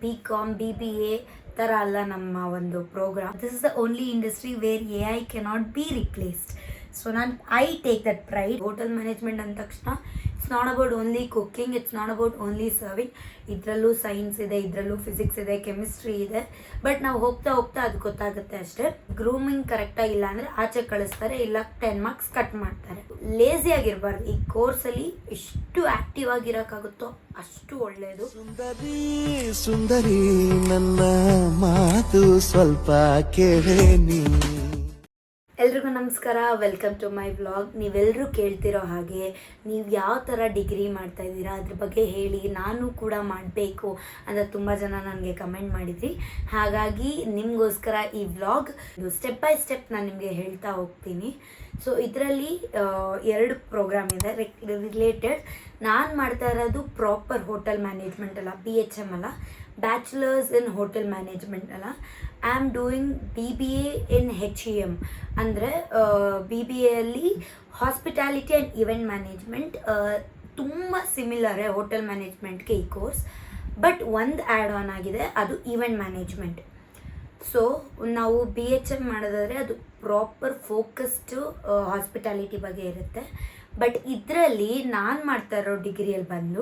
BCom, BBA ಥರ ಅಲ್ಲ ನಮ್ಮ ಒಂದು program. This is the only industry where AI cannot be replaced. So I take that pride. Hotel management ಅಂದ ತಕ್ಷಣ it's not about only cooking, it's not about only serving. ಇದರಲ್ಲೂ science ಇದೆ, ಇದರಲ್ಲೂ physics ಇದೆ, ಕೆಮಿಸ್ಟ್ರಿ ಇದೆ. But ನಾವು ಹೋಗ್ತಾ ಹೋಗ್ತಾ ಅದು ಗೊತ್ತಾಗುತ್ತೆ ಅಷ್ಟೇ. ಗ್ರೂಮಿಂಗ್ ಕರೆಕ್ಟಾಗಿ ಇಲ್ಲ ಅಂದರೆ ಆಚೆ ಕಳಿಸ್ತಾರೆ, ಇಲ್ಲ 10 ಮಾರ್ಕ್ಸ್ ಕಟ್ ಮಾಡ್ತಾರೆ. ಲೇಸಿ ಆಗಿರಬಾರ್ದು. ಈ ಕೋರ್ಸಲ್ಲಿ ಎಷ್ಟು ಆಕ್ಟಿವ್ ಆಗಿರೋಕ್ಕಾಗುತ್ತೋ ಅಷ್ಟು ಒಳ್ಳೆಯದು. ಸುಂದರಿ ಸುಂದರಿ ನನ್ನ ಮಾತು ಸ್ವಲ್ಪ ಕೇಳೇ ನೀ. ಎಲ್ರಿಗೂ ನಮಸ್ಕಾರ, ವೆಲ್ಕಮ್ ಟು ಮೈ ವ್ಲಾಗ್. ನೀವೆಲ್ಲರೂ ಕೇಳ್ತಿರೋ ಹಾಗೆ ನೀವು ಯಾವ ಥರ ಡಿಗ್ರಿ ಮಾಡ್ತಾ ಇದ್ದೀರಾ ಅದ್ರ ಬಗ್ಗೆ ಹೇಳಿ, ನಾನು ಕೂಡ ಮಾಡಬೇಕು ಅಂತ ತುಂಬ ಜನ ನನಗೆ ಕಮೆಂಟ್ ಮಾಡಿದ್ರಿ. ಹಾಗಾಗಿ ನಿಮಗೋಸ್ಕರ ಈ ವ್ಲಾಗ್ ಸ್ಟೆಪ್ ಬೈ ಸ್ಟೆಪ್ ನಾನು ನಿಮಗೆ ಹೇಳ್ತಾ ಹೋಗ್ತೀನಿ. ಸೊ ಇದರಲ್ಲಿ 2 ಪ್ರೋಗ್ರಾಮ್ ಇದೆ ರಿಲೇಟೆಡ್. ನಾನು ಮಾಡ್ತಾ ಇರೋದು ಪ್ರಾಪರ್ ಹೋಟೆಲ್ ಮ್ಯಾನೇಜ್ಮೆಂಟ್ ಅಲ್ಲ, BHM ಅಲ್ಲ, ಬ್ಯಾಚುಲರ್ಸ್ ಇನ್ ಹೋಟೆಲ್ ಮ್ಯಾನೇಜ್ಮೆಂಟ್ ಅಲ್ಲ. I am doing BBA in HEM. ಅಂದರೆ BBA ಅಲ್ಲಿ ಹಾಸ್ಪಿಟಾಲಿಟಿ ಆ್ಯಂಡ್ ಇವೆಂಟ್ ಮ್ಯಾನೇಜ್ಮೆಂಟ್ ತುಂಬ ಸಿಮಿಲರೇ ಹೋಟೆಲ್ ಮ್ಯಾನೇಜ್ಮೆಂಟ್ಗೆ ಈ ಕೋರ್ಸ್. ಬಟ್ ಒಂದು ಆ್ಯಡ್ ಆನ್ ಆಗಿದೆ, ಅದು ಇವೆಂಟ್ ಮ್ಯಾನೇಜ್ಮೆಂಟ್. ಸೊ ನಾವು BHM ಮಾಡೋದಾದರೆ ಅದು ಪ್ರಾಪರ್ ಫೋಕಸ್ಡು ಹಾಸ್ಪಿಟಾಲಿಟಿ ಬಗ್ಗೆ ಇರುತ್ತೆ. ಬಟ್ ಇದರಲ್ಲಿ ನಾನು ಮಾಡ್ತಾ ಇರೋ ಡಿಗ್ರಿಯಲ್ಲಿ ಬಂದು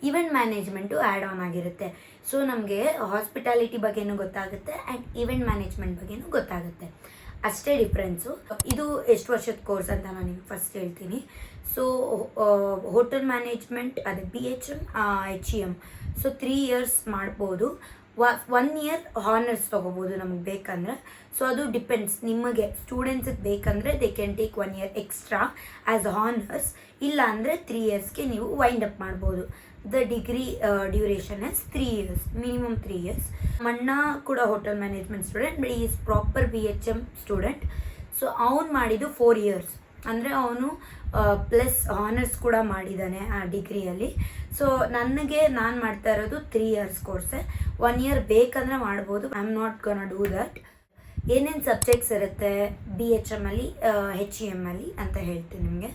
ಇವೆಂಟ್ ಮ್ಯಾನೇಜ್ಮೆಂಟು ಆ್ಯಡ್ ಆನ್ ಆಗಿರುತ್ತೆ. ಸೊ ನಮಗೆ ಹಾಸ್ಪಿಟಾಲಿಟಿ ಬಗ್ಗೆನೂ ಗೊತ್ತಾಗುತ್ತೆ ಆ್ಯಂಡ್ ಇವೆಂಟ್ ಮ್ಯಾನೇಜ್ಮೆಂಟ್ ಬಗ್ಗೆನೂ ಗೊತ್ತಾಗುತ್ತೆ. ಅಷ್ಟೇ ಡಿಫ್ರೆನ್ಸು. ಇದು ಎಷ್ಟು ವರ್ಷದ ಕೋರ್ಸ್ ಅಂತ ನಾನು ನಿಮ್ಗೆ ಫಸ್ಟ್ ಹೇಳ್ತೀನಿ. ಸೊ ಹೋಟೆಲ್ ಮ್ಯಾನೇಜ್ಮೆಂಟ್ ಅದೇ BHM HEM. ಸೊ 3 ಇಯರ್ಸ್ ಮಾಡ್ಬೋದು. 1 ಇಯರ್ ಹಾನರ್ಸ್ ತೊಗೋಬೋದು ನಮಗೆ ಬೇಕಂದರೆ. ಸೊ ಅದು ಡಿಪೆಂಡ್ಸ್, ನಿಮಗೆ ಸ್ಟೂಡೆಂಟ್ಸಿಗೆ ಬೇಕಂದರೆ they can take 1 year extra as honours. ಇಲ್ಲ ಅಂದರೆ 3 ಇಯರ್ಸ್ಗೆ ನೀವು ವೈಂಡ್ ಅಪ್ ಮಾಡ್ಬೋದು. The degree duration is 3 years, minimum 3 years. ಅಣ್ಣ ಕೂಡ hotel management student, but is proper BHM student. So ಅವ್ನು ಮಾಡಿದ್ದು 4 ಇಯರ್ಸ್, ಅಂದರೆ ಅವನು ಪ್ಲಸ್ ಹಾನರ್ಸ್ ಕೂಡ ಮಾಡಿದ್ದಾನೆ ಆ ಡಿಗ್ರಿಯಲ್ಲಿ. ಸೊ ನಾನು ಮಾಡ್ತಾ ಇರೋದು 3 ಇಯರ್ಸ್ ಕೋರ್ಸೆ. 1 ಇಯರ್ ಬೇಕಂದರೆ ಮಾಡ್ಬೋದು. I am not ಗೋನ do that. ಏನೇನು ಸಬ್ಜೆಕ್ಟ್ಸ್ ಇರುತ್ತೆ BHM ಅಲ್ಲಿ HEM ಅಲ್ಲಿ ಅಂತ ಹೇಳ್ತೀನಿ ನಿಮಗೆ.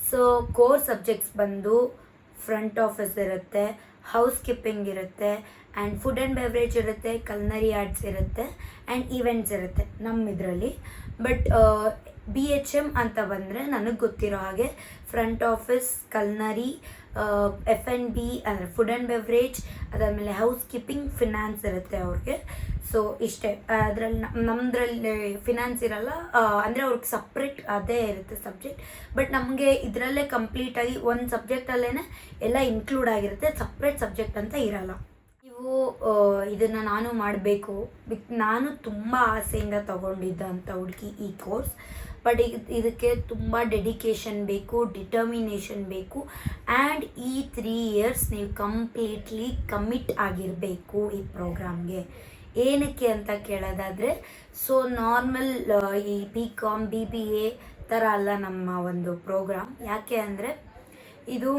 ಸೊ ಕೋರ್ ಸಬ್ಜೆಕ್ಟ್ಸ್ ಬಂದು ಫ್ರಂಟ್ ಆಫೀಸ್ ಇರುತ್ತೆ, ಹೌಸ್ ಕೀಪಿಂಗ್ ಇರುತ್ತೆ, ಆ್ಯಂಡ್ ಫುಡ್ ಆ್ಯಂಡ್ ಬೆವ್ರೇಜ್ ಇರುತ್ತೆ, ಕಲ್ನರಿ ಆರ್ಟ್ಸ್ ಇರುತ್ತೆ, ಆ್ಯಂಡ್ ಈವೆಂಟ್ಸ್ ಇರುತ್ತೆ ನಮ್ಮ ಇದರಲ್ಲಿ. ಬಟ್ BHM ಅಂತ ಬಂದರೆ ನನಗೆ ಗೊತ್ತಿರೋ ಹಾಗೆ ಫ್ರಂಟ್ ಆಫೀಸ್, ಕಲ್ನರಿ, F&B ಅಂದರೆ ಫುಡ್ ಆ್ಯಂಡ್ ಬೆವ್ರೇಜ್, ಅದಾದಮೇಲೆ ಹೌಸ್ ಕೀಪಿಂಗ್, ಫಿನಾನ್ಸ್ ಇರುತ್ತೆ ಅವ್ರಿಗೆ. ಸೊ ಇಷ್ಟೇ. ಅದರಲ್ಲಿ ನಮ್ಮದ್ರಲ್ಲಿ ಫಿನಾನ್ಸ್ ಇರಲ್ಲ, ಅಂದರೆ ಅವ್ರಿಗೆ ಸಪ್ರೇಟ್ ಅದೇ ಇರುತ್ತೆ ಸಬ್ಜೆಕ್ಟ್. ಬಟ್ ನಮಗೆ ಇದರಲ್ಲೇ ಕಂಪ್ಲೀಟಾಗಿ ಒಂದು ಸಬ್ಜೆಕ್ಟಲ್ಲೇ ಎಲ್ಲ ಇನ್ಕ್ಲೂಡ್ ಆಗಿರುತ್ತೆ, ಸಪ್ರೇಟ್ ಸಬ್ಜೆಕ್ಟ್ ಅಂತ ಇರಲ್ಲ. ನೀವು ಇದನ್ನು ನಾನು ಮಾಡಬೇಕು, ನಾನು ತುಂಬ ಆಸೆಯಿಂದ ತಗೊಂಡಿದ್ದಂಥ ಹುಡುಗಿ ಈ ಕೋರ್ಸ್. ಬಟ್ ಇದಕ್ಕೆ ತುಂಬ ಡೆಡಿಕೇಶನ್ ಬೇಕು, ಡಿಟರ್ಮಿನೇಷನ್ ಬೇಕು, ಆ್ಯಂಡ್ ಈ 3 ಇಯರ್ಸ್ ನೀವು ಕಂಪ್ಲೀಟ್ಲಿ ಕಮಿಟ್ ಆಗಿರಬೇಕು ಈ ಪ್ರೋಗ್ರಾಮ್ಗೆ. ಏನಕ್ಕೆ ಅಂತ ಕೇಳೋದಾದರೆ, ಸೊ ನಾರ್ಮಲ್ ಈ BCom, BBA ಥರ ಅಲ್ಲ ನಮ್ಮ ಒಂದು ಪ್ರೋಗ್ರಾಮ್. ಯಾಕೆ ಅಂದರೆ ಇದು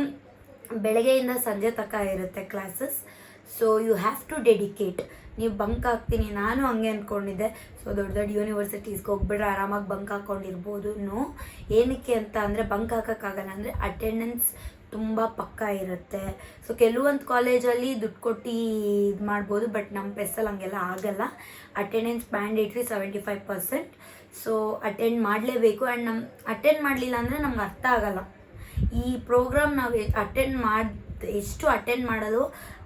ಬೆಳಗ್ಗೆಯಿಂದ ಸಂಜೆ ತನಕ ಇರುತ್ತೆ classes. So you have to dedicate. ನೀವು ಬಂಕ್ ಹಾಕ್ತೀನಿ, ನಾನು ಹಂಗೆ ಅಂದ್ಕೊಂಡಿದ್ದೆ. ಸೊ ದೊಡ್ಡ ದೊಡ್ಡ ಯೂನಿವರ್ಸಿಟೀಸ್ಗೆ ಹೋಗ್ಬಿಟ್ರೆ ಆರಾಮಾಗಿ ಬಂಕ್ ಹಾಕ್ಕೊಂಡಿರ್ಬೋದು. ಏನಕ್ಕೆ ಅಂತ ಅಂದರೆ ಬಂಕ್ ಹಾಕೋಕ್ಕಾಗಲ್ಲ, ಅಂದರೆ ಅಟೆಂಡೆನ್ಸ್ ತುಂಬ ಪಕ್ಕ ಇರುತ್ತೆ. ಸೊ ಕೆಲವೊಂದು ಕಾಲೇಜಲ್ಲಿ ದುಡ್ಡು ಕೊಟ್ಟು ಇದು ಮಾಡ್ಬೋದು, ಬಟ್ ನಮ್ಮ ಪ್ರೆಸ್ಸಲ್ಲಿ ಹಂಗೆಲ್ಲ ಆಗಲ್ಲ. Attendance mandatory 75%. ಸೊ ಅಟೆಂಡ್ ಮಾಡಲೇಬೇಕು. ಆ್ಯಂಡ್ ಅಟೆಂಡ್ ಮಾಡಲಿಲ್ಲ ಅಂದರೆ ನಮ್ಗೆ ಅರ್ಥ ಆಗಲ್ಲ. ಈ ಪ್ರೋಗ್ರಾಮ್ ನಾವು ಎಷ್ಟು ಅಟೆಂಡ್ ಮಾಡೋದು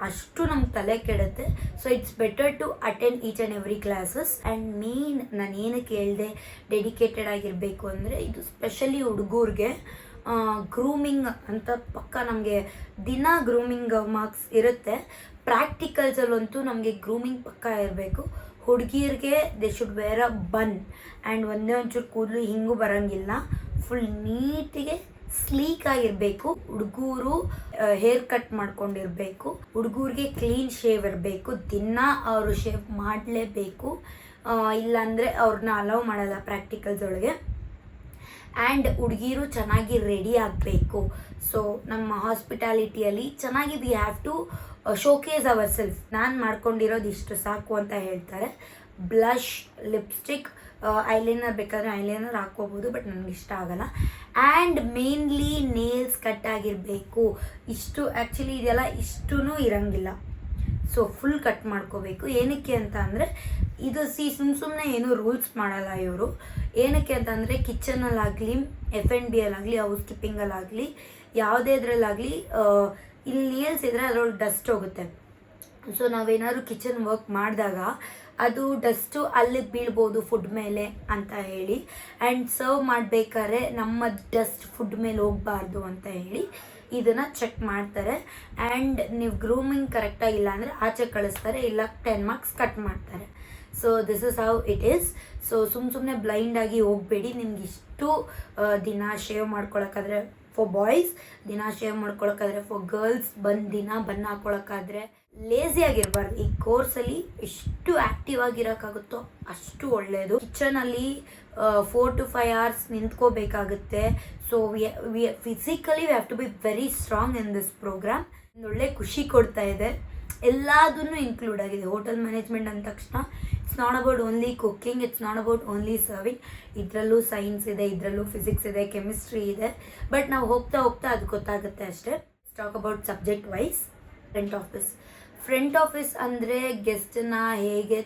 ಅಷ್ಟು ನಮ್ಗೆ ತಲೆ ಕೆಡುತ್ತೆ. So it's better to attend each and every classes. And main ನಾನು ಏನಕ್ಕೆ ಹೇಳಿದೆ ಡೆಡಿಕೇಟೆಡ್ ಆಗಿರಬೇಕು ಅಂದರೆ, ಇದು ಸ್ಪೆಷಲಿ ಹುಡುಗರಿಗೆ ಗ್ರೂಮಿಂಗ್ ಅಂತ ಪಕ್ಕ ನಮಗೆ ದಿನ ಗ್ರೂಮಿಂಗ್ ಮಾರ್ಕ್ಸ್ ಇರುತ್ತೆ. ಪ್ರಾಕ್ಟಿಕಲ್ಸಲ್ಲಂತೂ ನಮಗೆ ಗ್ರೂಮಿಂಗ್ ಪಕ್ಕ ಇರಬೇಕು. ಹುಡುಗಿಯರಿಗೆ they should wear a bun, and ಒಂಚೂರು ಕೂದಲು ಹಿಂಗೂ ಬರೋಂಗಿಲ್ಲ, ಫುಲ್ ನೀಟಿಗೆ ಸ್ಲೀಕ್ ಆಗಿರಬೇಕು. ಹುಡುಗರು ಹೇರ್ ಕಟ್ ಮಾಡ್ಕೊಂಡಿರಬೇಕು. ಹುಡುಗರಿಗೆ ಕ್ಲೀನ್ ಶೇವ್ ಇರಬೇಕು. ದಿನ ಅವರು ಶೇವ್ ಮಾಡಲೇಬೇಕು, ಇಲ್ಲಾಂದರೆ ಅವ್ರನ್ನ ಅಲೌ ಮಾಡಲ್ಲ ಪ್ರಾಕ್ಟಿಕಲ್ಸ್ ಒಳಗೆ. ಆ್ಯಂಡ್ ಹುಡುಗಿರು ಚೆನ್ನಾಗಿ ರೆಡಿ ಆಗಬೇಕು. ಸೊ ನಮ್ಮ ಹಾಸ್ಪಿಟಾಲಿಟಿಯಲ್ಲಿ ಚೆನ್ನಾಗಿ we have to showcase our self. ನಾನು ಮಾಡ್ಕೊಂಡಿರೋದು ಇಷ್ಟು ಸಾಕು ಅಂತ ಹೇಳ್ತಾರೆ. ಬ್ಲಷ್, ಲಿಪ್ಸ್ಟಿಕ್, ಐಲೈನರ್ ಬೇಕಾದರೆ ಐಲೈನರ್ ಹಾಕ್ಕೋಬೋದು, ಬಟ್ ನನಗೆ ಇಷ್ಟ ಆಗಲ್ಲ. ಆ್ಯಂಡ್ ಮೇನ್ಲಿ ನೇಲ್ಸ್ ಕಟ್ ಆಗಿರಬೇಕು. ಇಷ್ಟು ಆ್ಯಕ್ಚುಲಿ ಇದೆಲ್ಲ ಇಷ್ಟೂ ಇರೋಂಗಿಲ್ಲ. ಸೊ ಫುಲ್ ಕಟ್ ಮಾಡ್ಕೋಬೇಕು. ಏನಕ್ಕೆ ಅಂತ ಅಂದರೆ ಇದು ಸುಮ್ಮನೆ ಏನೂ ರೂಲ್ಸ್ ಮಾಡಲ್ಲ ಇವರು. ಏನಕ್ಕೆ ಅಂತಂದರೆ ಕಿಚನಲ್ಲಾಗಲಿ F&B ಅಲ್ಲಾಗಲಿ ಹೌಸ್ ಕೀಪಿಂಗಲ್ಲಾಗಲಿ ಯಾವುದೇ ಇದರಲ್ಲಾಗಲಿ ಇಲ್ಲಿ ನೇಲ್ಸ್ ಇದ್ದರೆ ಅದ್ರೊಳಗೆ ಡಸ್ಟ್ ಹೋಗುತ್ತೆ. ಸೊ ನಾವೇನಾದ್ರು ಕಿಚನ್ ವರ್ಕ್ ಮಾಡಿದಾಗ ಅದು ಡಸ್ಟು ಅಲ್ಲಿಗೆ ಬೀಳ್ಬೋದು ಫುಡ್ ಮೇಲೆ ಅಂತ ಹೇಳಿ, ಆ್ಯಂಡ್ ಸರ್ವ್ ಮಾಡಬೇಕಾದ್ರೆ ನಮ್ಮ ಡಸ್ಟ್ ಫುಡ್ ಮೇಲೆ ಹೋಗಬಾರ್ದು ಅಂತ ಹೇಳಿ ಇದನ್ನು ಚೆಕ್ ಮಾಡ್ತಾರೆ. ಆ್ಯಂಡ್ ನೀವು ಗ್ರೂಮಿಂಗ್ ಕರೆಕ್ಟಾಗಿಲ್ಲ ಅಂದರೆ ಆಚೆ ಕಳಿಸ್ತಾರೆ, ಇಲ್ಲ 10 ಮಾರ್ಕ್ಸ್ ಕಟ್ ಮಾಡ್ತಾರೆ. So this is how it is. So ಸುಮ್ಮನೆ ಬ್ಲೈಂಡಾಗಿ ಹೋಗಬೇಡಿ. ನಿಮ್ಗೆ ಇಷ್ಟು ದಿನ ಶೇವ್ ಮಾಡ್ಕೊಳಕ್ಕಾದ್ರೆ ಫಾರ್ ಬಾಯ್ಸ್, ದಿನ ಶೇವ್ ಮಾಡ್ಕೊಳಕ್ಕಾದ್ರೆ ಫಾರ್ ಗರ್ಲ್ಸ್, ದಿನ ಬಣ್ಣ ಹಾಕೊಳಕ್ಕಾದ್ರೆ ಲೇಸಿ ಆಗಿರಬಾರ್ದು. ಈ ಕೋರ್ಸಲ್ಲಿ ಎಷ್ಟು ಆ್ಯಕ್ಟಿವ್ ಆಗಿರೋಕ್ಕಾಗುತ್ತೋ ಅಷ್ಟು ಒಳ್ಳೆಯದು. ಕಿಚನಲ್ಲಿ 4 to 5 hours ನಿಂತ್ಕೋಬೇಕಾಗುತ್ತೆ. So physically we have to be very strong in this program. ಒಳ್ಳೆ ಖುಷಿ ಕೊಡ್ತಾ ಇದೆ, ಎಲ್ಲದನ್ನು ಇನ್ಕ್ಲೂಡ್ ಆಗಿದೆ. ಹೋಟೆಲ್ ಮ್ಯಾನೇಜ್ಮೆಂಟ್ ಅಂದ ತಕ್ಷಣ it's not about only cooking, it's not about only serving. ಇದರಲ್ಲೂ ಸೈನ್ಸ್ ಇದೆ, ಇದರಲ್ಲೂ ಫಿಸಿಕ್ಸ್ ಇದೆ, ಕೆಮಿಸ್ಟ್ರಿ ಇದೆ. ಬಟ್ ನಾವು ಹೋಗ್ತಾ ಅದು ಗೊತ್ತಾಗುತ್ತೆ ಅಷ್ಟೇ. Talk about subject wise. Front office ಅಂದರೆ ಗೆಸ್ಟನ್ನ ಹೇಗೆ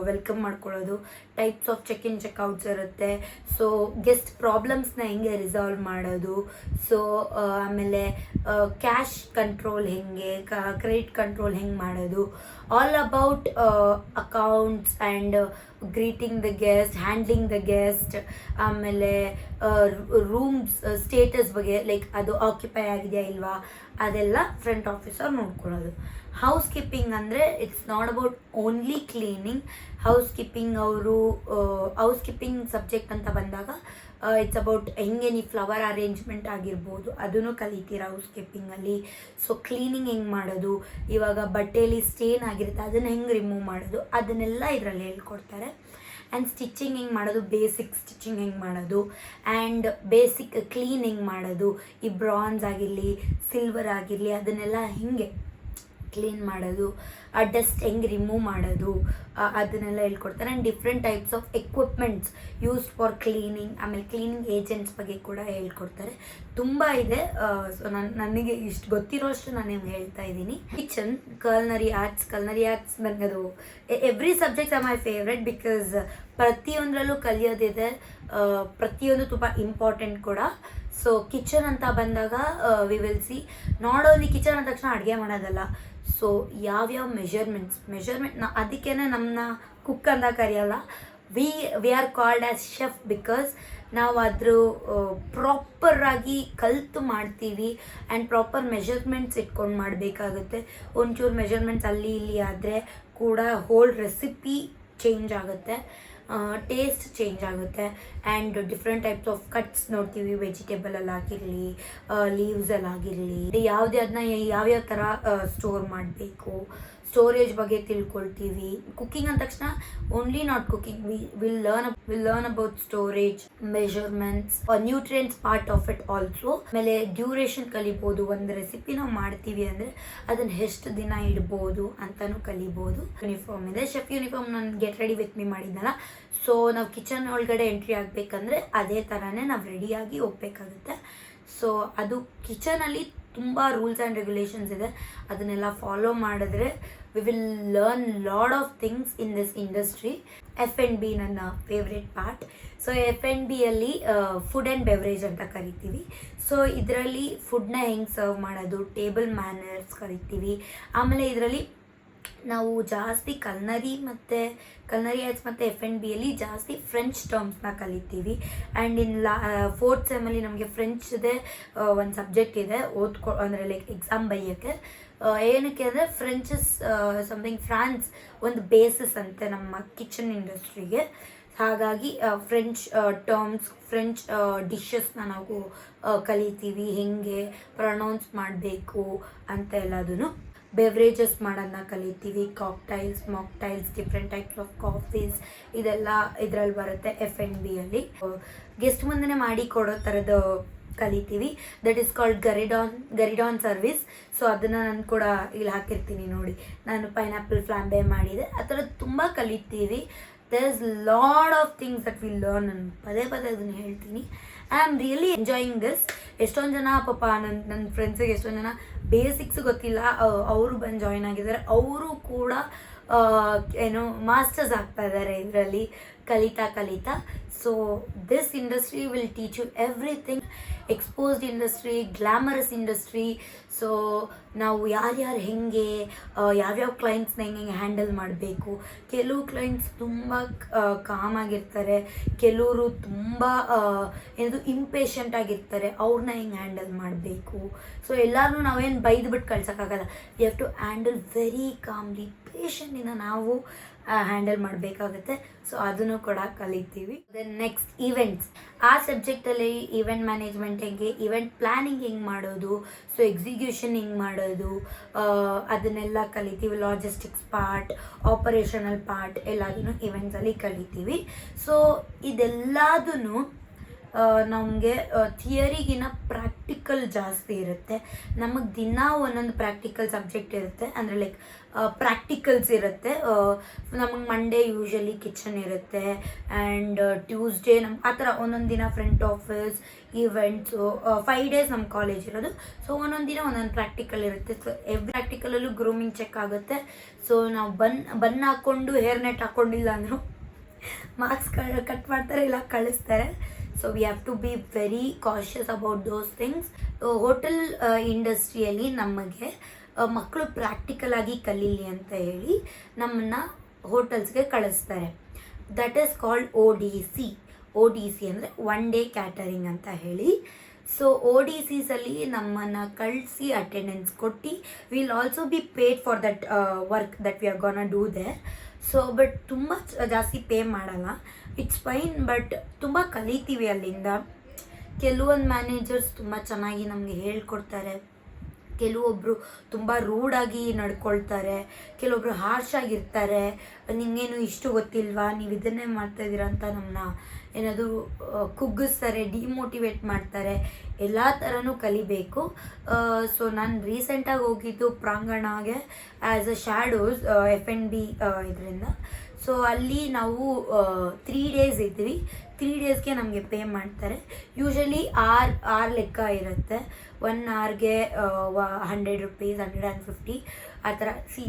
ವೆಲ್ಕಮ್ ಮಾಡ್ಕೊಳ್ಳೋದು, types of check in checkouts ಇರುತ್ತೆ. ಸೊ ಗೆಸ್ಟ್ ಪ್ರಾಬ್ಲಮ್ಸ್ನ ಹೆಂಗೆ ರಿಸಾಲ್ವ್ ಮಾಡೋದು, ಸೊ ಆಮೇಲೆ ಕ್ಯಾಶ್ ಕಂಟ್ರೋಲ್ ಹೆಂಗೆ, ಕ್ರೆಡಿಟ್ ಕಂಟ್ರೋಲ್ ಹೆಂಗೆ ಮಾಡೋದು, all about accounts and greeting the guest, handling the guest, ಆಮೇಲೆ ರೂಮ್ಸ್ ಸ್ಟೇಟಸ್ ಬಗ್ಗೆ, ಲೈಕ್ ಅದು ಆಕ್ಯುಪೈ ಆಗಿದೆಯಾ ಇಲ್ವಾ, ಅದೆಲ್ಲ ಫ್ರಂಟ್ ಆಫೀಸರ್ ನೋಡ್ಕೊಳ್ಳೋದು. ಹೌಸ್ ಕೀಪಿಂಗ್ ಅಂದರೆ it's not about only cleaning. House keeping subject ಅಂತ ಬಂದಾಗ ಇಟ್ಸ್ ಅಬೌಟ್ ಹೆಂಗೆ ನೀವು ಫ್ಲವರ್ ಅರೇಂಜ್ಮೆಂಟ್ ಆಗಿರ್ಬೋದು, ಅದನ್ನು ಕಲಿತೀರ ಹೌಸ್ ಕೀಪಿಂಗಲ್ಲಿ. ಸೊ ಕ್ಲೀನಿಂಗ್ ಹೆಂಗೆ ಮಾಡೋದು, ಇವಾಗ ಬಟ್ಟೆಯಲ್ಲಿ ಸ್ಟೇನ್ ಆಗಿರುತ್ತೆ ಅದನ್ನು ಹೆಂಗೆ ರಿಮೂವ್ ಮಾಡೋದು, ಅದನ್ನೆಲ್ಲ ಇದರಲ್ಲಿ ಹೇಳ್ಕೊಡ್ತಾರೆ. ಆ್ಯಂಡ್ ಸ್ಟಿಚಿಂಗ್ ಹೆಂಗೆ ಮಾಡೋದು, ಬೇಸಿಕ್ ಸ್ಟಿಚಿಂಗ್ ಹೆಂಗೆ ಮಾಡೋದು, ಆ್ಯಂಡ್ ಬೇಸಿಕ್ ಕ್ಲೀನ್ ಹೆಂಗೆ ಮಾಡೋದು, ಈ ಬ್ರಾನ್ಸ್ ಆಗಿರಲಿ ಸಿಲ್ವರ್ ಆಗಿರಲಿ ಅದನ್ನೆಲ್ಲ ಹಿಂಗೆ ಕ್ಲೀನ್ ಮಾಡೋದು, ಆ ಡಸ್ಟ್ ಹೆಂಗೆ ರಿಮೂವ್ ಮಾಡೋದು, ಅದನ್ನೆಲ್ಲ ಹೇಳ್ಕೊಡ್ತಾರೆ. And different types of equipments used for cleaning, ಆಮೇಲೆ ಕ್ಲೀನಿಂಗ್ ಏಜೆಂಟ್ಸ್ ಬಗ್ಗೆ ಕೂಡ ಹೇಳ್ಕೊಡ್ತಾರೆ. ತುಂಬ ಇದೆ. ಸೊ ನನಗೆ ಇಷ್ಟು ಗೊತ್ತಿರೋಷ್ಟು ನಾನು ನಿಮ್ಗೆ ಹೇಳ್ತಾ ಇದ್ದೀನಿ. ಕಿಚನ್, ಕಲ್ನರಿ ಆರ್ಟ್ಸ್ ನನಗೆ ಅದು every subjects are my favourite because ಪ್ರತಿಯೊಂದರಲ್ಲೂ ಕಲಿಯೋದಿದೆ, ಪ್ರತಿಯೊಂದು ತುಂಬ ಇಂಪಾರ್ಟೆಂಟ್ ಕೂಡ. ಸೊ ಕಿಚನ್ ಅಂತ ಬಂದಾಗ we will see not only kitchen ಅಂದ ತಕ್ಷಣ ಅಡುಗೆ ಮಾಡೋದಲ್ಲ. ಸೊ ಯಾವ್ಯಾವ ಮೆಷರ್ಮೆಂಟ್ ಅದಕ್ಕೇ ನಮ್ಮನ್ನ ಕುಕ್ ಅಂತ ಕರೆಯಲ್ಲ. We are called as chef because ನಾವು ಅದ್ರ ಪ್ರಾಪರಾಗಿ ಕಲಿತು ಮಾಡ್ತೀವಿ. ಆ್ಯಂಡ್ ಪ್ರಾಪರ್ ಮೆಷರ್ಮೆಂಟ್ಸ್ ಇಟ್ಕೊಂಡು ಮಾಡಬೇಕಾಗುತ್ತೆ. ಒಂಚೂರು ಮೆಷರ್ಮೆಂಟ್ಸ್ ಅಲ್ಲಿ ಇಲ್ಲಿ ಆದರೆ ಕೂಡ ಹೋಲ್ ರೆಸಿಪಿ ಚೇಂಜ್ ಆಗುತ್ತೆ, ಟೇಸ್ಟ್ ಚೇಂಜ್ ಆಗುತ್ತೆ. And different types of cuts ನೋಡ್ತೀವಿ, ವೆಜಿಟೇಬಲಲ್ಲಾಗಿರಲಿ ಲೀವ್ಸಲ್ಲಾಗಿರಲಿ, ಯಾವುದೇ ಅದನ್ನ ಯಾವ್ಯಾವ ಥರ ಸ್ಟೋರ್ ಮಾಡಬೇಕು, ಸ್ಟೋರೇಜ್ ಬಗ್ಗೆ ತಿಳ್ಕೊಳ್ತೀವಿ. ಕುಕ್ಕಿಂಗ್ ಅಂದ ತಕ್ಷಣ only not cooking, will learn about storage, measurements, nutrients part of it also. ಆಮೇಲೆ ಡ್ಯೂರೇಷನ್ ಕಲಿಬೋದು. ಒಂದು ರೆಸಿಪಿ ನಾವು ಮಾಡ್ತೀವಿ ಅಂದರೆ ಅದನ್ನು ಎಷ್ಟು ದಿನ ಇಡ್ಬೋದು ಅಂತಲೂ ಕಲಿಬೋದು. ಯೂನಿಫಾರ್ಮ್ ಇದೆ, ಶೆಫ್ ಯೂನಿಫಾರ್ಮ್ ನಾನು ಗೆಟ್ ರೆಡಿ ವಿತ್ ಮೀ ಮಾಡಿದ್ನಲ್ಲ. ಸೊ ನಾವು ಕಿಚನ್ ಒಳಗಡೆ ಎಂಟ್ರಿ ಆಗಬೇಕಂದ್ರೆ ಅದೇ ಥರನೇ ನಾವು ರೆಡಿಯಾಗಿ ಹೋಗ್ಬೇಕಾಗುತ್ತೆ. ಸೊ ಅದು ಕಿಚನಲ್ಲಿ ತುಂಬ ರೂಲ್ಸ್ ಆ್ಯಂಡ್ ರೆಗ್ಯುಲೇಷನ್ಸ್ ಇದೆ, ಅದನ್ನೆಲ್ಲ ಫಾಲೋ ಮಾಡಿದ್ರೆ we will learn lot of things in this industry. F&B ನನ್ನ ಫೇವ್ರೆಟ್ ಪಾರ್ಟ್. ಸೊ F&Bಯಲ್ಲಿ ಫುಡ್ ಆ್ಯಂಡ್ ಬೆವರೇಜ್ ಅಂತ ಕರಿತೀವಿ. ಸೊ ಇದರಲ್ಲಿ ಫುಡ್ನ ಹೆಂಗೆ ಸರ್ವ್ ಮಾಡೋದು, ಟೇಬಲ್ ಮ್ಯಾನರ್ಸ್ ಕರಿತೀವಿ. ಆಮೇಲೆ ಇದರಲ್ಲಿ ನಾವು ಜಾಸ್ತಿ ಕಲ್ನರಿ ಆರ್ಟ್ಸ್ ಮತ್ತು F&Bಯಲ್ಲಿ ಜಾಸ್ತಿ ಫ್ರೆಂಚ್ ಟರ್ಮ್ಸ್ನ ಕಲಿತೀವಿ. ಆ್ಯಂಡ್ ಇನ್ 4th ಸೆಮ್ಮಲ್ಲಿ ನಮಗೆ ಫ್ರೆಂಚ್ದೇ ಒಂದು ಸಬ್ಜೆಕ್ಟ್ ಇದೆ ಅಂದರೆ ಲೈಕ್ ಎಕ್ಸಾಮ್ ಬರೆಯೋಕ್ಕೆ. ಏನಕ್ಕೆ ಅಂದರೆ ಫ್ರೆಂಚ್ ಇಸ್ ಸಮಥಿಂಗ್, ಫ್ರಾನ್ಸ್ ಒಂದು ಬೇಸಿಸ್ ಅಂತೆ ನಮ್ಮ ಕಿಚನ್ ಇಂಡಸ್ಟ್ರಿಗೆ. ಹಾಗಾಗಿ ಫ್ರೆಂಚ್ ಟರ್ಮ್ಸ್, ಫ್ರೆಂಚ್ ಡಿಶಸ್ನ ನಾವು ಕಲಿತೀವಿ, ಹೆಂಗೆ ಪ್ರೊನೌನ್ಸ್ ಮಾಡಬೇಕು ಅಂತ ಎಲ್ಲದನ್ನು. ಬೆವ್ರೇಜಸ್ ಮಾಡೋದನ್ನ ಕಲಿತೀವಿ, cocktails, mocktails, different types of coffees, ಇದೆಲ್ಲ ಇದರಲ್ಲಿ ಬರುತ್ತೆ F&Bಯಲ್ಲಿ. ಗೆಸ್ಟ್ ಮುಂದೆ ಮಾಡಿ ಕೊಡೋ ಥರದ್ದು ಕಲಿತೀವಿ. That is called gueridon service. So ಅದನ್ನು ನಾನು ಕೂಡ ಇಲ್ಲಿ ಹಾಕಿರ್ತೀನಿ ನೋಡಿ, ನಾನು ಪೈನಾಪಲ್ ಫ್ಲಾಂಬೆ ಮಾಡಿದೆ. ಆ ಥರದ್ದು ತುಂಬ ಕಲಿತೀವಿ. There is lot of things that will learn. ನಾನು ಪದೇ ಅದನ್ನು ಹೇಳ್ತೀನಿ. I am really enjoying this. ಎಷ್ಟೊಂದು ಜನ ಪಾಪ ನನ್ನ ಫ್ರೆಂಡ್ಸಿಗೆ ಎಷ್ಟೊಂದು ಜನ ಬೇಸಿಕ್ಸ್ ಗೊತ್ತಿಲ್ಲ, ಅವರು ಬಂದು ಜಾಯ್ನ್ ಆಗಿದ್ದಾರೆ. ಅವರು ಕೂಡ ಏನು ಮಾಸ್ಟರ್ಸ್ ಆಗ್ತಾ ಇದ್ದಾರೆ ಇದರಲ್ಲಿ ಕಲಿತಾ. So this industry will teach you everything. Exposed industry, glamorous industry. So ನಾವು ಯಾರ್ಯಾರು ಹೆಂಗೆ ಯಾವ್ಯಾವ ಕ್ಲೈಂಟ್ಸ್ನ ಹೆಂಗೆ ಹ್ಯಾಂಡಲ್ ಮಾಡಬೇಕು. ಕೆಲವು ಕ್ಲೈಂಟ್ಸ್ ತುಂಬ ಕಾಮಾಗಿರ್ತಾರೆ, ಕೆಲವರು ತುಂಬ ಏನದು ಇಂಪೇಷಂಟ್ ಆಗಿರ್ತಾರೆ, ಅವ್ರನ್ನ ಹೆಂಗೆ ಹ್ಯಾಂಡಲ್ ಮಾಡಬೇಕು. ಸೊ ಎಲ್ಲರೂ ನಾವೇನು ಬೈದ್ಬಿಟ್ಟು ಕಳ್ಸೋಕ್ಕಾಗಲ್ಲ. We have to handle very calmly, ಪೇಷಂಟಿಂದ ನಾವು ಹ್ಯಾಂಡಲ್ ಮಾಡಬೇಕಾಗುತ್ತೆ. ಸೊ ಅದನ್ನು ಕೂಡ ಕಲಿತೀವಿ. Then next events. ಆ ಸಬ್ಜೆಕ್ಟಲ್ಲಿ ಈವೆಂಟ್ ಮ್ಯಾನೇಜ್ಮೆಂಟ್ ಹೆಂಗೆ, ಈವೆಂಟ್ ಪ್ಲ್ಯಾನಿಂಗ್ ಹೆಂಗೆ ಮಾಡೋದು, ಸೊ ಎಕ್ಸಿಕ್ಯೂಷನ್ ಹೆಂಗೆ ಮಾಡೋದು, ಅದನ್ನೆಲ್ಲ ಕಲಿತೀವಿ. ಲಾಜಿಸ್ಟಿಕ್ಸ್ ಪಾರ್ಟ್, ಆಪರೇಷನಲ್ ಪಾರ್ಟ್ ಎಲ್ಲದನ್ನು ಈವೆಂಟ್ಸಲ್ಲಿ ಕಲಿತೀವಿ. ಸೊ ಇದೆಲ್ಲದೂ ನಮಗೆ ಥಿಯರಿಗಿನ ಪ್ರಾಕ್ಟಿಕಲ್ ಜಾಸ್ತಿ ಇರುತ್ತೆ. ನಮಗೆ ದಿನ ಒಂದೊಂದು ಪ್ರಾಕ್ಟಿಕಲ್ ಸಬ್ಜೆಕ್ಟ್ ಇರುತ್ತೆ, ಅಂದರೆ ಲೈಕ್ ಪ್ರಾಕ್ಟಿಕಲ್ಸ್ ಇರುತ್ತೆ. ನಮಗೆ ಮಂಡೇ ಯೂಶ್ವಲಿ ಕಿಚನ್ ಇರುತ್ತೆ, ಆ್ಯಂಡ್ ಟ್ಯೂಸ್ಡೇ ಆ ಥರ ಒಂದೊಂದು ದಿನ ಫ್ರಂಟ್ ಆಫೀಸ್ ಈವೆಂಟ್ಸು. 5 days ನಮ್ಮ ಕಾಲೇಜ್ ಇರೋದು. ಸೊ ಒಂದೊಂದು ದಿನ ಒಂದೊಂದು ಪ್ರಾಕ್ಟಿಕಲ್ ಇರುತ್ತೆ. ಸೊ ಎವ್ರಿ ಪ್ರಾಕ್ಟಿಕಲಲ್ಲೂ ಗ್ರೂಮಿಂಗ್ ಚೆಕ್ ಆಗುತ್ತೆ. ಸೊ ನಾವು ಬನ್ ಹಾಕ್ಕೊಂಡು ಹೇರ್ ನೆಟ್ ಹಾಕ್ಕೊಂಡಿಲ್ಲ ಅಂದರು ಮಾರ್ಕ್ಸ್ ಕಟ್ ಮಾಡ್ತಾರೆ, ಇಲ್ಲ ಕಳಿಸ್ತಾರೆ. So we have to be very cautious about those things. Hotel ಇಂಡಸ್ಟ್ರಿಯಲ್ಲಿ ನಮಗೆ ಮಕ್ಕಳು ಪ್ರಾಕ್ಟಿಕಲ್ ಆಗಿ ಕಲೀಲಿ ಅಂತ ಹೇಳಿ ನಮ್ಮನ್ನು ಹೋಟೆಲ್ಸ್ಗೆ ಕಳಿಸ್ತಾರೆ. ದಟ್ ಈಸ್ ಕಾಲ್ಡ್ ODC ಅಂದರೆ 1 day ಕ್ಯಾಟರಿಂಗ್ ಅಂತ ಹೇಳಿ. ಸೊ ODCಸಲ್ಲಿ ನಮ್ಮನ್ನು ಕಳಿಸಿ ಅಟೆಂಡೆನ್ಸ್ ಕೊಟ್ಟು will also be paid for that work that we are gonna do there. So but ತುಂಬ ಜಾಸ್ತಿ ಪೇ ಮಾಡಲ್ಲ, ಇಟ್ಸ್ ಫೈನ್. ಬಟ್ ತುಂಬ ಕಲಿತೀವಿ ಅಲ್ಲಿಂದ. ಕೆಲವೊಂದು ಮ್ಯಾನೇಜರ್ಸ್ ತುಂಬ ಚೆನ್ನಾಗಿ ನಮಗೆ ಹೇಳ್ಕೊಡ್ತಾರೆ, ಕೆಲವೊಬ್ಬರು ತುಂಬ ರೂಡಾಗಿ ನಡ್ಕೊಳ್ತಾರೆ, ಕೆಲವೊಬ್ಬರು ಹಾರ್ಶ್ ಆಗಿರ್ತಾರೆ. ನಿಮಗೇನು ಇಷ್ಟು ಗೊತ್ತಿಲ್ವಾ, ನೀವು ಇದನ್ನೇ ಮಾಡ್ತಾಯಿದ್ದೀರಾ ಅಂತ ನಮ್ಮನ್ನ ಏನಾದರೂ ಕುಗ್ಗಿಸ್ತಾರೆ, ಡಿಮೋಟಿವೇಟ್ ಮಾಡ್ತಾರೆ. ಎಲ್ಲ ಥರನೂ ಕಲಿಬೇಕು. ಸೊ ನಾನು ರೀಸೆಂಟಾಗಿ ಹೋಗಿದ್ದು ಪ್ರಾಂಗಣಗೆ ಆ್ಯಸ್ ಅ ಶ್ಯಾಡೋಸ್ F&B ಇದರಿಂದ. ಸೊ ಅಲ್ಲಿ ನಾವು 3 days ಇದ್ವಿ. 3 daysಗೆ ನಮಗೆ ಪೇ ಮಾಡ್ತಾರೆ. ಯೂಶ್ವಲಿ ಆರ್ ಲೆಕ್ಕ ಇರುತ್ತೆ. 1 hourಗೆ 100 rupees, 150 ಆ ಥರ.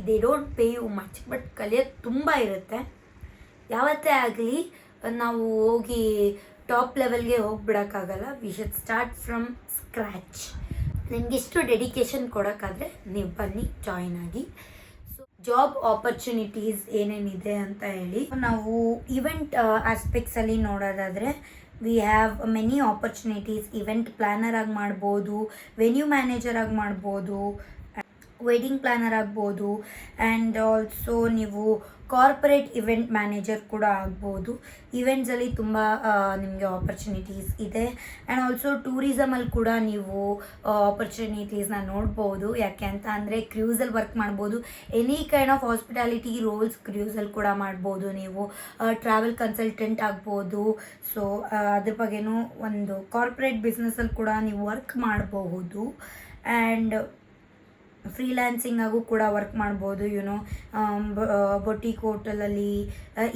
They don't pay you much, but ಕಲಿಯೋದು ತುಂಬ ಇರುತ್ತೆ. ಯಾವತ್ತೇ ಆಗಲಿ ನಾವು ಹೋಗಿ ಟಾಪ್ ಲೆವೆಲ್ಗೆ ಹೋಗ್ಬಿಡೋಕ್ಕಾಗಲ್ಲ. We should start from scratch. ನಿಮಗಿಷ್ಟು ಡೆಡಿಕೇಶನ್ ಕೊಡೋಕ್ಕಾದರೆ ನೀವು ಬನ್ನಿ, ಜಾಯಿನ್ ಆಗಿ. ಸೊ ಜಾಬ್ ಆಪರ್ಚುನಿಟೀಸ್ ಏನೇನಿದೆ ಅಂತ ಹೇಳಿ ನಾವು ಈವೆಂಟ್ ಆಸ್ಪೆಕ್ಟ್ಸಲ್ಲಿ ನೋಡೋದಾದರೆ we have many opportunities. Event planar ಆಗಿ ಮಾಡ್ಬೋದು, ವೆನ್ಯೂ ಮ್ಯಾನೇಜರ್ ಆಗಿ ಮಾಡ್ಬೋದು, ವೆಡ್ಡಿಂಗ್ ಪ್ಲ್ಯಾನರ್ ಆಗ್ಬೋದು, ಆ್ಯಂಡ್ ಆಲ್ಸೋ ನೀವು ಕಾರ್ಪೊರೇಟ್ ಇವೆಂಟ್ ಮ್ಯಾನೇಜರ್ ಕೂಡ ಆಗ್ಬೋದು. ಈವೆಂಟ್ಸಲ್ಲಿ ತುಂಬ ನಿಮಗೆ ಆಪರ್ಚುನಿಟೀಸ್ ಇದೆ. ಆ್ಯಂಡ್ ಆಲ್ಸೋ ಟೂರಿಸಮಲ್ಲಿ ಕೂಡ ನೀವು ಆಪರ್ಚುನಿಟೀಸ್ನ ನೋಡ್ಬೋದು. ಯಾಕೆ ಅಂತ ಅಂದರೆ ಕ್ರೂಸಲ್ಲಿ ವರ್ಕ್ ಮಾಡ್ಬೋದು. Any kind of hospitality roles ಕ್ರೂಸಲ್ಲಿ ಕೂಡ ಮಾಡ್ಬೋದು. ನೀವು ಟ್ರಾವೆಲ್ ಕನ್ಸಲ್ಟೆಂಟ್ ಆಗ್ಬೋದು. ಸೊ ಅದ್ರ ಬಗ್ಗೆನೂ ಒಂದು ಕಾರ್ಪೊರೇಟ್ ಬಿಸ್ನೆಸ್ಸಲ್ಲಿ ಕೂಡ ನೀವು ವರ್ಕ್ ಮಾಡಬಹುದು. ಆ್ಯಂಡ್ ಫ್ರೀಲ್ಯಾನ್ಸಿಂಗ್ ಆಗು ಕೂಡ ವರ್ಕ್ ಮಾಡ್ಬೋದು. ಬೊಟಿಕ್ ಹೋಟೆಲಲ್ಲಿ,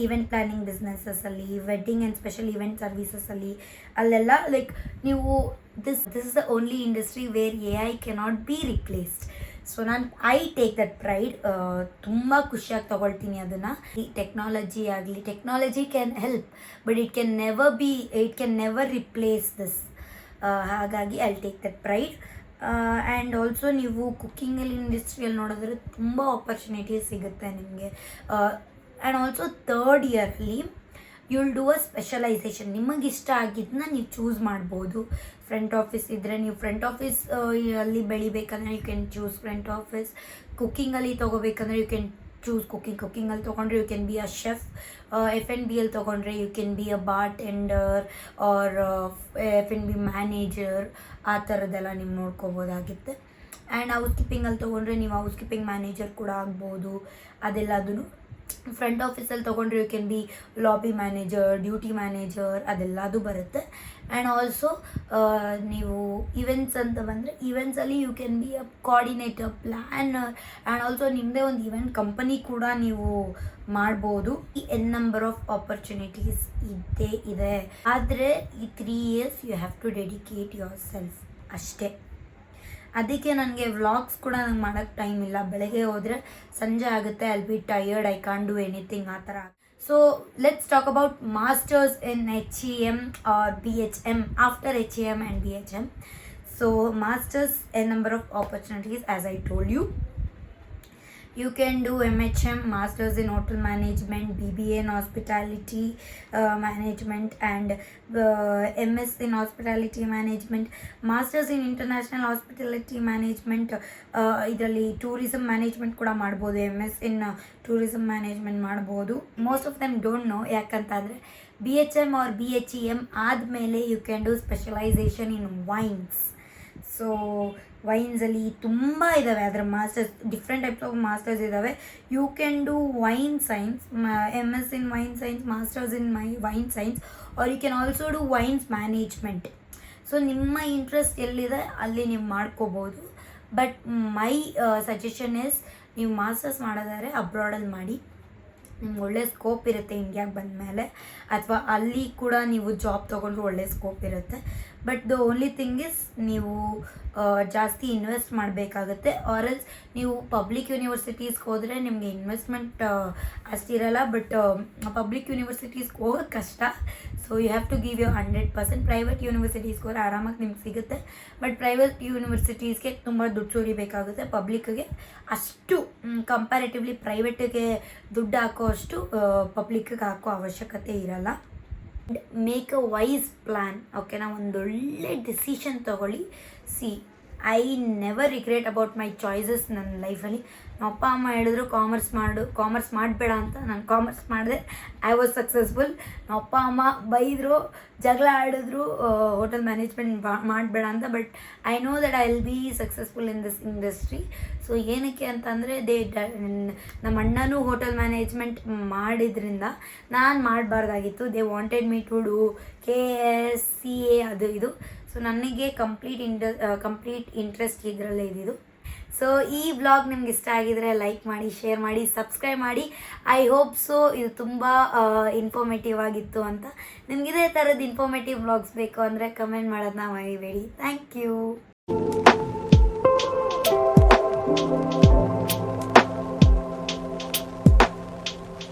ಈವೆಂಟ್ ಪ್ಲ್ಯಾನಿಂಗ್ ಬಿಸ್ನೆಸ್ಸಲ್ಲಿ, ವೆಡ್ಡಿಂಗ್ ಆ್ಯಂಡ್ ಸ್ಪೆಷಲ್ ಈವೆಂಟ್ ಸರ್ವೀಸಸಲ್ಲಿ, ಅಲ್ಲೆಲ್ಲ ಲೈಕ್ ನೀವು this is the only industry where AI cannot be replaced. So I take that pride. ತುಂಬ ಖುಷಿಯಾಗಿ ತೊಗೊಳ್ತೀನಿ ಅದನ್ನು. ಈ technology can help, but it can never replace this. ಹಾಗಾಗಿ I take that pride. And also ನೀವು ಕುಕ್ಕಿಂಗಲ್ಲಿ ಇಂಡಸ್ಟ್ರಿಯಲ್ಲಿ ನೋಡಿದ್ರೆ ತುಂಬ ಆಪರ್ಚುನಿಟೀಸ್ ಸಿಗುತ್ತೆ ನಿಮಗೆ. ಆ್ಯಂಡ್ ಆಲ್ಸೋ 3rd yearಲಿ you will do a specialisation. ನಿಮಗೆ ಇಷ್ಟ ಆಗಿದ್ದನ್ನ ನೀವು ಚೂಸ್ ಮಾಡ್ಬೋದು. ಫ್ರಂಟ್ ಆಫೀಸ್ ಇದ್ದರೆ ನೀವು ಫ್ರಂಟ್ ಆಫೀಸ್ ಅಲ್ಲಿ ಬೆಳಿಬೇಕಂದ್ರೆ you can choose front office. ಕುಕ್ಕಿಂಗಲ್ಲಿ ತೊಗೋಬೇಕಂದ್ರೆ ಯು ಕ್ಯಾನ್ ಚೂಸ್ ಕುಕ್ಕಿಂಗಲ್ಲಿ ತೊಗೊಂಡ್ರೆ you can be a chef. F&Bಯಲ್ಲಿ ತೊಗೊಂಡ್ರೆ you can be a bartender or F&B manager. ಆ ಥರದ್ದೆಲ್ಲ ನೀವು ನೋಡ್ಕೋಬೋದಾಗುತ್ತೆ. ಆ್ಯಂಡ್ ಹೌಸ್ ಕೀಪಿಂಗಲ್ಲಿ ತೊಗೊಂಡ್ರೆ ನೀವು ಹೌಸ್ ಕೀಪಿಂಗ್ ಮ್ಯಾನೇಜರ್ ಕೂಡ ಆಗ್ಬೋದು. ಅದೆಲ್ಲದೂ ಫ್ರಂಟ್ ಆಫೀಸಲ್ಲಿ ತೊಗೊಂಡ್ರೆ you can be lobby manager, duty manager, ಅದೆಲ್ಲದು ಬರುತ್ತೆ. ಆ್ಯಂಡ್ ಆಲ್ಸೋ ನೀವು ಈವೆಂಟ್ಸ್ ಅಂತ ಬಂದರೆ ಈವೆಂಟ್ಸಲ್ಲಿ you can be a coordinator, planner. And also ನಿಮ್ಮದೇ ಒಂದು ಈವೆಂಟ್ ಕಂಪನಿ ಕೂಡ ನೀವು ಮಾಡ್ಬೋದು. ಈ ನಂಬರ್ ಆಫ್ ಆಪರ್ಚುನಿಟೀಸ್ ಇದೆ. ಆದರೆ ಈ 3 years you have to dedicate your self ಅಷ್ಟೇ. ಅದಕ್ಕೆ ನನಗೆ ವ್ಲಾಗ್ಸ್ ಕೂಡ ನಂಗೆ ಮಾಡೋಕ್ಕೆ ಟೈಮ್ ಇಲ್ಲ. ಬೆಳಗ್ಗೆ ಹೋದರೆ ಸಂಜೆ ಆಗುತ್ತೆ, I will be tired, I can't do anything ಆ ಥರ. So let's talk about masters in HEM or BHM after HEM and BHM. So masters, a number of opportunities, as I told you. You can do MHM, masters in hotel management, BBA in hospitality management, and MS in hospitality management, masters in international hospitality management. ಇದರಲ್ಲಿ tourism management ಕೂಡ ಮಾಡ್ಬೋದು, MS in tourism management ಮಾಡ್ಬೋದು. Most of them don't know, ಯಾಕಂತಂದರೆ BHM or BHEM ಆದಮೇಲೆ you can do specialisation in wines. So ವೈನ್ಸಲ್ಲಿ ತುಂಬ ಇದ್ದಾವೆ, ಅದರ masters, different types of masters ಇದ್ದಾವೆ. You can do wine science, MS in wine science, masters in wine science, or you can also do wines management. So ನಿಮ್ಮ interest ಎಲ್ಲಿದೆ ಅಲ್ಲಿ ನೀವು ಮಾಡ್ಕೋಬೋದು. ಬಟ್ ಮೈ ಸಜೆಷನ್ ಇಸ್, ನೀವು masters ಮಾಡೋದಾದ್ರೆ ಅಬ್ರಾಡಲ್ಲಿ ಮಾಡಿ, ನಿಮ್ಗೆ ಒಳ್ಳೆ ಸ್ಕೋಪ್ ಇರುತ್ತೆ ಇಂಡಿಯಾಗೆ ಬಂದಮೇಲೆ, ಅಥವಾ ಅಲ್ಲಿ ಕೂಡ ನೀವು ಜಾಬ್ ತೊಗೊಂಡ್ರು ಒಳ್ಳೆ ಸ್ಕೋಪ್ ಇರುತ್ತೆ. But the only thing is ನೀವು ಜಾಸ್ತಿ ಇನ್ವೆಸ್ಟ್ ಮಾಡಬೇಕಾಗುತ್ತೆ. ಆರ್ ಎಲ್ಸ್ ನೀವು ಪಬ್ಲಿಕ್ ಯೂನಿವರ್ಸಿಟೀಸ್ಗೆ ಹೋದರೆ ನಿಮಗೆ ಇನ್ವೆಸ್ಟ್ಮೆಂಟ್ ಅಷ್ಟಿರಲ್ಲ, ಬಟ್ ಪಬ್ಲಿಕ್ ಯೂನಿವರ್ಸಿಟೀಸ್ಗೆ ಹೋಗೋದು ಕಷ್ಟ. So you have to give you 100%. Private ಯೂನಿವರ್ಸಿಟೀಸ್ಗೆ ಹೋದ್ರೆ ಆರಾಮಾಗಿ ನಿಮ್ಗೆ ಸಿಗುತ್ತೆ, ಬಟ್ ಪ್ರೈವೇಟ್ ಯೂನಿವರ್ಸಿಟೀಸ್ಗೆ ತುಂಬ ದುಡ್ಡು ಸುರಿಬೇಕಾಗುತ್ತೆ. ಪಬ್ಲಿಕ್ಗೆ ಅಷ್ಟು ಕಂಪ್ಯಾರಿಟಿವ್ಲಿ ಪ್ರೈವೇಟಿಗೆ ದುಡ್ಡು ಹಾಕೋ ಅಷ್ಟು ಪಬ್ಲಿಕ್ಗೆ ಹಾಕೋ ಅವಶ್ಯಕತೆ ಇರಲ್ಲ. ಮೇಕ್ ಅ ವೈಸ್ ಪ್ಲ್ಯಾನ್, ಓಕೆನಾ? ಒಂದೊಳ್ಳೆ ಡಿಸಿಷನ್ ತೊಗೊಳ್ಳಿ. C, I never regret about my choices ನನ್ನ ಲೈಫಲ್ಲಿ. ನಮ್ಮ ಅಪ್ಪ ಅಮ್ಮ ಹೇಳಿದ್ರು ಕಾಮರ್ಸ್ ಮಾಡಬೇಡ ಅಂತ, ನಾನು ಕಾಮರ್ಸ್ ಮಾಡಿದೆ, ಐ ವಾಸ್ ಸಕ್ಸಸ್ಫುಲ್. ನಮ್ಮ ಅಪ್ಪ ಅಮ್ಮ ಬೈದರು, ಜಗಳ ಆಡಿದ್ರು, ಹೋಟೆಲ್ ಮ್ಯಾನೇಜ್ಮೆಂಟ್ ಮಾಡಬೇಡ ಅಂತ. But I know that I will be successful in this industry. So ಏನಕ್ಕೆ ಅಂತಂದರೆ ನಮ್ಮ ಅಣ್ಣನೂ ಹೋಟೆಲ್ ಮ್ಯಾನೇಜ್ಮೆಂಟ್ ಮಾಡಿದ್ರಿಂದ ನಾನು ಮಾಡಬಾರ್ದಾಗಿತ್ತು. They wanted me to do KS CA ಅದು ಇದು. ಸೊ ನನಗೆ ಕಂಪ್ಲೀಟ್ ಇಂಟ್ರೆಸ್ಟ್ ಇದರಲ್ಲೇ ಇದ್ದಿದ್ದು. ಸೊ ಈ ವ್ಲಾಗ್ ನಿಮ್ಗೆ ಇಷ್ಟ ಆಗಿದರೆ ಲೈಕ್ ಮಾಡಿ, ಶೇರ್ ಮಾಡಿ, ಸಬ್ಸ್ಕ್ರೈಬ್ ಮಾಡಿ. ಐ ಹೋಪ್ ಸೊ ಇದು ತುಂಬ ಇನ್ಫಾರ್ಮೇಟಿವ್ ಆಗಿತ್ತು ಅಂತ. ನಿಮ್ಗೆ ಇದೇ ಥರದ ಇನ್ಫಾರ್ಮೇಟಿವ್ ವ್ಲಾಗ್ಸ್ ಬೇಕು ಅಂದರೆ ಕಮೆಂಟ್ ಮಾಡೋದನ್ನ ಮರಿಬೇಡಿ. Thank you.